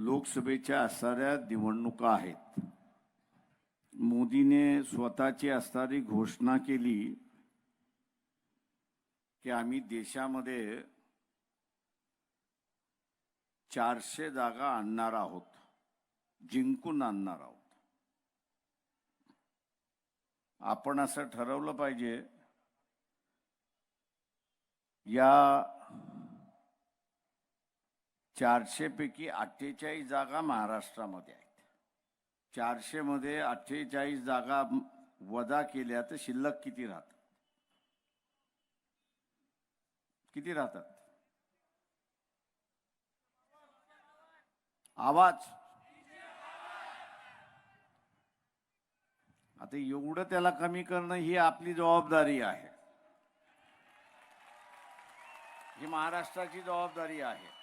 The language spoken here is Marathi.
लोकसभेच्या असणाऱ्या निवडणुका आहेत. मोदीने स्वतःची असणारी घोषणा केली की आम्ही देशामध्ये 400 जागा आणणार आहोत, जिंकून आणणार आहोत. आपण असं ठरवलं पाहिजे, या 400 पैकी 48 जागा महाराष्ट्रामध्ये आहेत. 400 मध्ये 48 जागा वजा केल्या तर शिल्लक किती राहतात? किती राहतात? आवाज. आता एवढं त्याला कमी करणं ही आपली जबाबदारी आहे, ही महाराष्ट्राची जबाबदारी आहे.